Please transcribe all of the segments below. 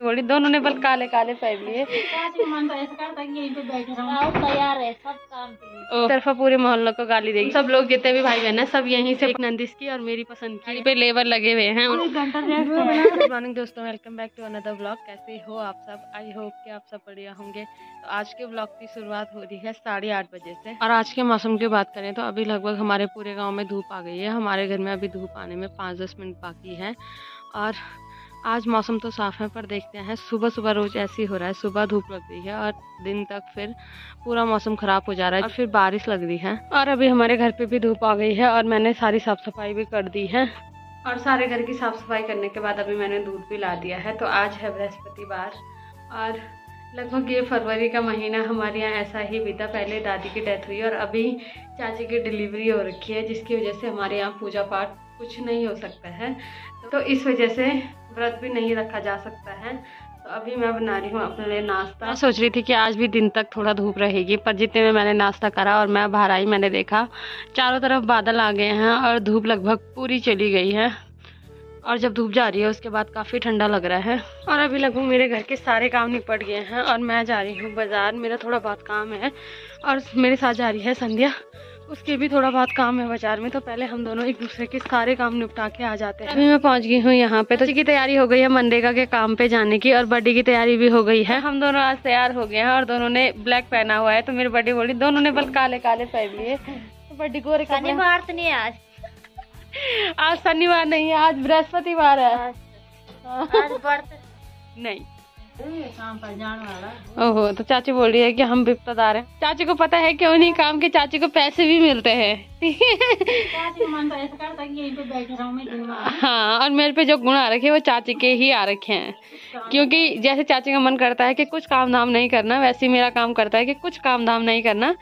थोड़ी दोनों ने बल काले काले पहन लिए। तैयार है सब काम के लिए। तरफा पूरे मोहल्ले को गाली देगी। सब लोग जितने भी भाई बहन है सब यहीं से नंदिस की और मेरी पसंद की पे लेबर लगे हुए हैं। गुड मॉर्निंग दोस्तों, welcome back to another blog. कैसे हो आप सब? आई होप कि आप सब बढ़िया होंगे। तो आज के ब्लॉग की शुरुआत हो रही है 8:30 बजे से। और आज के मौसम की बात करें तो अभी लगभग हमारे पूरे गाँव में धूप आ गई है। हमारे घर में अभी धूप आने में 5-10 मिनट बाकी है। और आज मौसम तो साफ है, पर देखते हैं सुबह सुबह रोज ऐसी हो रहा है। सुबह धूप लग रही है और दिन तक फिर पूरा मौसम खराब हो जा रहा है और फिर बारिश लग रही है। और अभी हमारे घर पे भी धूप आ गई है और मैंने सारी साफ सफाई भी कर दी है। और सारे घर की साफ सफाई करने के बाद अभी मैंने दूध भी ला दिया है। तो आज है बृहस्पतिवार और लगभग ये फरवरी का महीना हमारे यहाँ ऐसा ही बीता। पहले दादी की डेथ हुई और अभी चाची की डिलीवरी हो रखी है, जिसकी वजह से हमारे यहाँ पूजा पाठ कुछ नहीं हो सकता है। तो इस वजह से व्रत भी नहीं रखा जा सकता है। तो अभी मैं बना रही हूँ अपने लिए नाश्ता। मैं सोच रही थी कि आज भी दिन तक थोड़ा धूप रहेगी, पर जितने में मैंने नाश्ता करा और मैं बाहर आई, मैंने देखा चारों तरफ बादल आ गए हैं और धूप लगभग पूरी चली गई है। और जब धूप जा रही है उसके बाद काफ़ी ठंडा लग रहा है। और अभी लगभग मेरे घर के सारे काम निपट गए हैं और मैं जा रही हूँ बाज़ार। मेरा थोड़ा बहुत काम है और मेरे साथ जा रही है संध्या, उसके भी थोड़ा बहुत काम है बाजार में। तो पहले हम दोनों एक दूसरे के सारे काम निपटा के आ जाते हैं। अभी मैं पहुंच गई हूँ यहाँ पे। तो की तैयारी हो गई है मनरेगा के काम पे जाने की और बर्थडे की तैयारी भी हो गई है। हम दोनों आज तैयार हो गए हैं और दोनों ने ब्लैक पहना हुआ है। तो मेरी बर्थडे बोली दोनों ने बल काले काले पहन लिए। तो बर्थडे को शनिवार तो नहीं है आज शनिवार नहीं है, आज बृहस्पतिवार है। आज व्रत नहीं काम पर जाने वाला। ओहो, तो चाची बोल रही है कि हम बिप्तादार हैं। चाची को पता है कि उन्हीं काम के चाची को पैसे भी मिलते हैं। चाची मन तो ऐसा करता कि यहीं पे बैठे रहूं मैं। हाँ, और मेरे पे जो गुण आ रखे हैं वो चाची के ही आ रखे हैं। क्योंकि जैसे चाची का मन करता है कि कुछ काम धाम नहीं करना, वैसे ही मेरा काम करता है कि कुछ काम धाम नहीं करना,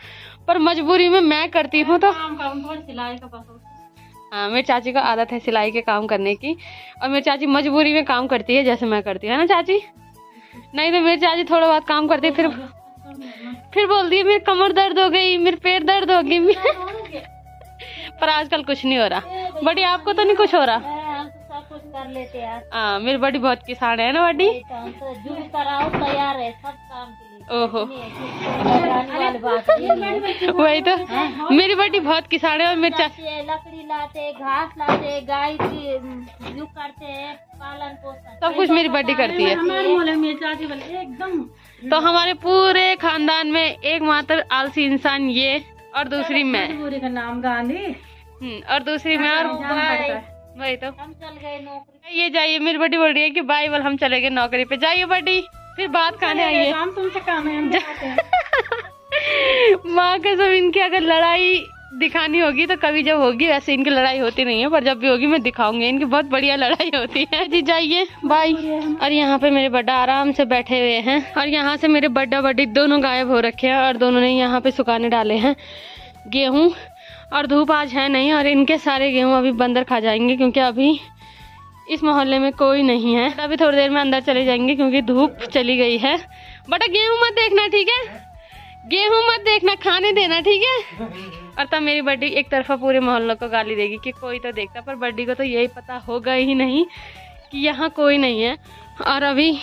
पर मजबूरी में मैं करती हूँ। तो सिलाई का पसंद। हाँ, मेरी चाची को आदत है सिलाई के काम करने की और मेरी चाची मजबूरी में काम करती है जैसे मैं करती हूँ, है ना चाची? नहीं तो मेरी चाची थोड़ा बहुत काम करती है फिर बोलती है मेरी कमर दर्द हो गई, मेरे पेट दर्द हो गई। पर आजकल कुछ नहीं हो रहा। बड़ी आपको तो नहीं कुछ हो रहा? सब कुछ कर लेते हैं। हाँ, मेरी बड़ी बहुत किसान है ना बड़ी। जो भी कराओ तैयार है सब काम के लिए। ओहो, वही तो मेरी बड़ी बहुत किसान है। और मेरी चाची लकड़ी लाते, घास लाते, गाय की जो करते हैं, पालन पोषण सब कुछ मेरी बड़ी करती है। एकदम। तो हमारे पूरे खानदान में एकमात्र आलसी इंसान ये और दूसरी मैं। का नाम गांधी और दूसरी मैं और वही तो हम चल गए नौकरी। ये जाइए, मेरी बड़ी बोल रही है कि बाई बोल हम चले गए नौकरी पे। जाइए बड़ी, फिर बात खाने आइए। तुमसे काम है माँ कसम, इनकी अगर लड़ाई दिखानी होगी तो कभी जब होगी, वैसे इनकी लड़ाई होती नहीं है, पर जब भी होगी मैं दिखाऊंगी। इनकी बहुत बढ़िया लड़ाई होती है। जी जाइए, बाय। और यहाँ पे मेरे बड्डा आराम से बैठे हुए हैं और यहाँ से मेरे बड्डा बड्डी दोनों गायब हो रखे हैं और दोनों ने यहाँ पे सुखाने डाले हैं गेहूँ। और धूप आज है नहीं और इनके सारे गेहूँ अभी बंदर खा जाएंगे, क्योंकि अभी इस मोहल्ले में कोई नहीं है। अभी थोड़ी देर में अंदर चले जाएंगे क्योंकि धूप चली गई है। बटा गेहूँ मत देखना, ठीक है? गेहूँ मत देखना, खाने देना, ठीक है? और तब मेरी बड्डी एक तरफा पूरे मोहल्ले को गाली देगी कि कोई तो देखता, पर बड्डी को तो यही पता होगा ही नहीं कि यहाँ कोई नहीं है। और अभी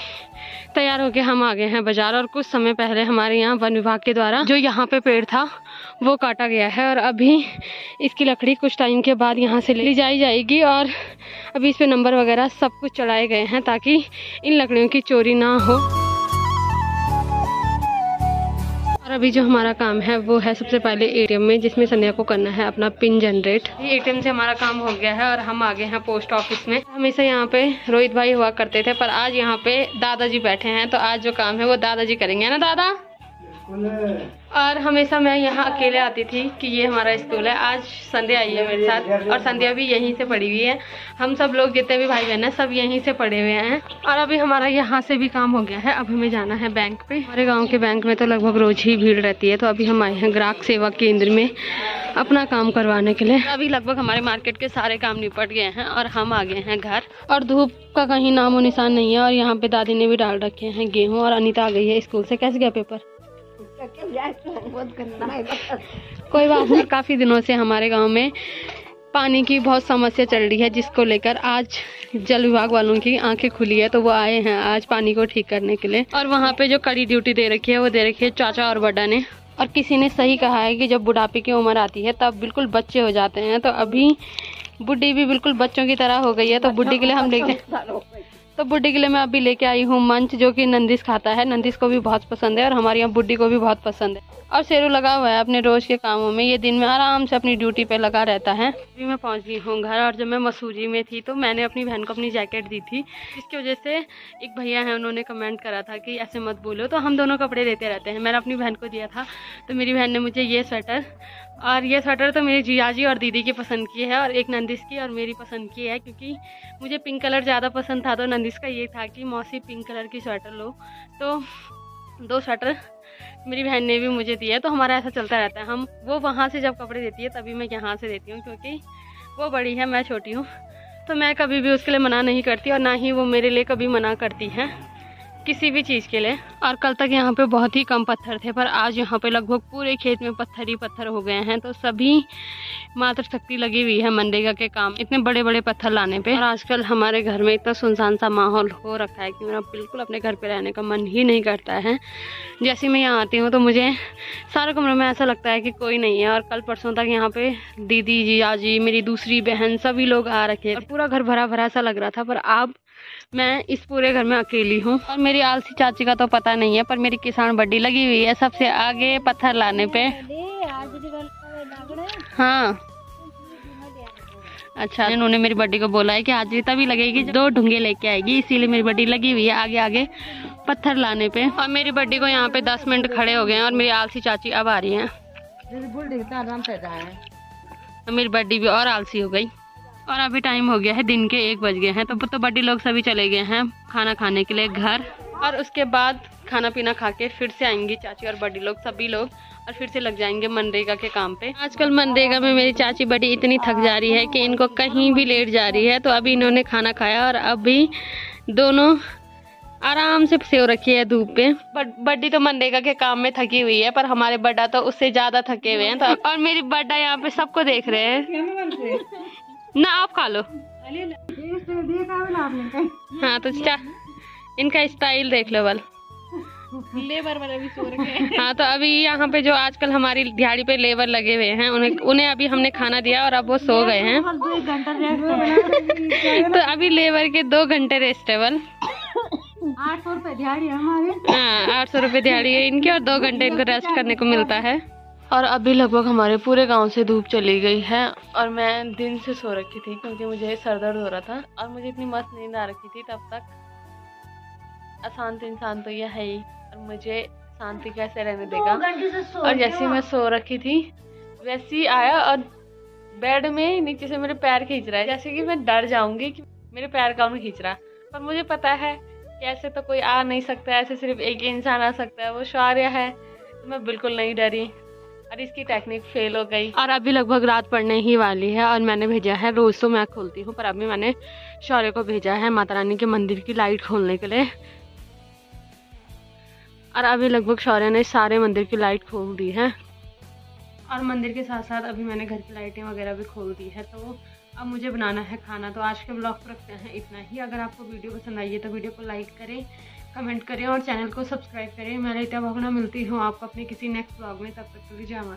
तैयार होके हम आ गए हैं बाजार। और कुछ समय पहले हमारे यहाँ वन विभाग के द्वारा जो यहाँ पे पेड़ था वो काटा गया है और अभी इसकी लकड़ी कुछ टाइम के बाद यहाँ से ले जाई जाएगी और अभी इस पे नंबर वगैरह सब कुछ चढ़ाए गए हैं ताकि इन लकड़ियों की चोरी ना हो। और अभी जो हमारा काम है वो है सबसे पहले एटीएम में, जिसमें संध्या को करना है अपना पिन जनरेट। एटीएम से हमारा काम हो गया है और हम आ गए हैं पोस्ट ऑफिस में। हमेशा यहाँ पे रोहित भाई हुआ करते थे, पर आज यहाँ पे दादाजी बैठे हैं, तो आज जो काम है वो दादाजी करेंगे, ना दादा? और हमेशा मैं यहाँ अकेले आती थी कि ये हमारा स्कूल है। आज संध्या आई है मेरे साथ और संध्या भी यहीं से पढ़ी हुई है। हम सब लोग जितने भी भाई बहन हैं सब यहीं से पढ़े हुए हैं। और अभी हमारा यहाँ से भी काम हो गया है। अब हमें जाना है बैंक पे। हमारे गांव के बैंक में तो लगभग रोज ही भीड़ रहती है। तो अभी हम आए हैं ग्राहक सेवा केंद्र में अपना काम करवाने के लिए। अभी लगभग हमारे मार्केट के सारे काम निपट गए हैं और हम आ गए हैं घर। और धूप का कहीं नामो निशान नहीं है। और यहाँ पे दादी ने भी डाल रखे हैं गेहूँ और अनीता आ गई है स्कूल से। कैसे गया पेपर? कोई बात नहीं, काफी दिनों से हमारे गांव में पानी की बहुत समस्या चल रही है, जिसको लेकर आज जल विभाग वालों की आंखें खुली है, तो वो आए हैं आज पानी को ठीक करने के लिए। और वहाँ पे जो कड़ी ड्यूटी दे रखी है वो दे रखी है चाचा और बड़ा ने। और किसी ने सही कहा है कि जब बुढ़ापे की उम्र आती है तब बिल्कुल बच्चे हो जाते हैं, तो अभी बुढ़ी भी बिल्कुल बच्चों की तरह हो गई है। तो बुढ़ी के लिए हम बुढ़ी के लिए मैं अभी लेके आई हूँ मंच, जो कि नंदिस खाता है। नंदिस को भी बहुत पसंद है और हमारी यहाँ बुढ़ी को भी बहुत पसंद है। और शेरू लगा हुआ है अपने रोज के कामों में, ये दिन में आराम से अपनी ड्यूटी पे लगा रहता है। अभी मैं पहुँच गई हूँ घर, और जब मैं मसूरी में थी तो मैंने अपनी बहन को अपनी जैकेट दी थी, जिसकी वजह से एक भैया हैं उन्होंने कमेंट करा था कि ऐसे मत बोलो, तो हम दोनों कपड़े देते रहते हैं। मैंने अपनी बहन को दिया था, तो मेरी बहन ने मुझे ये स्वेटर, और ये स्वेटर तो मेरी जियाजी और दीदी की पसंद की है, और एक नंदिस की और मेरी पसंद की है, क्योंकि मुझे पिंक कलर ज़्यादा पसंद था। तो नंदिस का ये था कि मौसी पिंक कलर की स्वेटर लो, तो 2 स्वेटर मेरी बहन ने भी मुझे दिया। तो हमारा ऐसा चलता रहता है, हम वो वहाँ से जब कपड़े देती है तभी मैं यहाँ से देती हूँ, क्योंकि वो बड़ी है मैं छोटी हूँ, तो मैं कभी भी उसके लिए मना नहीं करती, और ना ही वो मेरे लिए कभी मना करती है किसी भी चीज़ के लिए। और कल तक यहाँ पे बहुत ही कम पत्थर थे, पर आज यहाँ पे लगभग पूरे खेत में पत्थर ही पत्थर हो गए हैं। तो सभी मातृ शक्ति लगी हुई है मनरेगा के काम, इतने बड़े बड़े पत्थर लाने पे। और आजकल हमारे घर में इतना सुनसान सा माहौल हो रखा है कि मेरा बिल्कुल अपने घर पे रहने का मन ही नहीं करता है। जैसे मैं यहाँ आती हूँ तो मुझे सारे कमरों में ऐसा लगता है कि कोई नहीं है। और कल परसों तक यहाँ पे दीदी जी, आजी, मेरी दूसरी बहन, सभी लोग आ रखे और पूरा घर भरा भरा सा लग रहा था। पर अब मैं इस पूरे घर में अकेली हूँ। और मेरी आलसी चाची का तो पता नहीं है, पर मेरी किसान बड्डी लगी हुई है सबसे आगे पत्थर लाने पे। हाँ अच्छा, उन्होंने मेरी बड्डी को बोला है कि आज तभी लगेगी 2 ढूंगे लेके आएगी, इसीलिए मेरी बड्डी लगी हुई है आगे आगे पत्थर लाने पे। और मेरी बड्डी को यहाँ पे 10 मिनट खड़े हो गए हैं, और मेरी आलसी चाची अब आ रही है। मेरी बड्डी भी और आलसी हो गई। और अभी टाइम हो गया है दिन के 1 बज गए हैं, तो बड्डी लोग सभी चले गए हैं खाना खाने के लिए घर। और उसके बाद खाना पीना खा के फिर से आएंगी चाची और बड्डी लोग, सभी लोग, और फिर से लग जाएंगे मनरेगा के काम पे। आजकल मनरेगा में मेरी चाची बड़ी इतनी थक जा रही है कि इनको कहीं भी लेट जा रही है। तो अभी इन्होंने खाना खाया और अभी दोनों आराम से सेव रखी है धूप पे। बड्डी तो मनरेगा के काम में थकी हुई है, पर हमारे बड्डा तो उससे ज्यादा थके हुए हैं। तो और मेरी बड्डा यहाँ पे सबको देख रहे हैं ना, आप खा लो। हाँ तो इनका स्टाइल देख लो बल। लेबर वाले भी सो रखे। हाँ तो अभी यहाँ पे जो आजकल हमारी दिहाड़ी पे लेबर लगे हुए हैं, उन्हें अभी हमने खाना दिया और अब वो सो गए हैं। तो अभी लेबर के 2 घंटे रेस्ट है बल। 800 रुपए दिहाड़ी है हमारे। हाँ 800 रुपए दिहाड़ी है इनकी, और 2 घंटे इनको रेस्ट करने को मिलता है। और अभी लगभग हमारे पूरे गांव से धूप चली गई है, और मैं दिन से सो रखी थी क्योंकि मुझे सर दर्द हो रहा था, और मुझे इतनी मस्त नींद आ रखी थी। तब तक अशांत इंसान तो यह है ही, और मुझे शांति कैसे रहने देगा। और जैसे मैं सो रखी थी वैसे ही आया और बेड में नीचे से मेरे पैर खींच रहा है, जैसे कि मैं डर जाऊंगी कि मेरे पैर कौन खींच रहा। पर मुझे पता है कि ऐसे तो कोई आ नहीं सकता, ऐसे सिर्फ एक ही इंसान आ सकता है, वो शौर्य है। तो मैं बिल्कुल नहीं डरी, और इसकी टेक्निक फेल हो गई। और अभी लगभग रात पड़ने ही वाली है, और मैंने भेजा है, रोज तो मैं खोलती हूँ पर अभी मैंने शौर्य को भेजा है माता रानी के मंदिर की लाइट खोलने के लिए। और अभी लगभग शौर्य ने सारे मंदिर की लाइट खोल दी है, और मंदिर के साथ साथ अभी मैंने घर की लाइटें वगैरह भी खोल दी है। तो अब मुझे बनाना है खाना। तो आज के ब्लॉग को रखते हैं इतना ही। अगर आपको वीडियो पसंद आई है तो वीडियो को लाइक करें, कमेंट करें और चैनल को सब्सक्राइब करें। मैं ललिता भावना मिलती हूँ आपको अपने किसी नेक्स्ट ब्लॉग में। तब तक के लिए जय माता।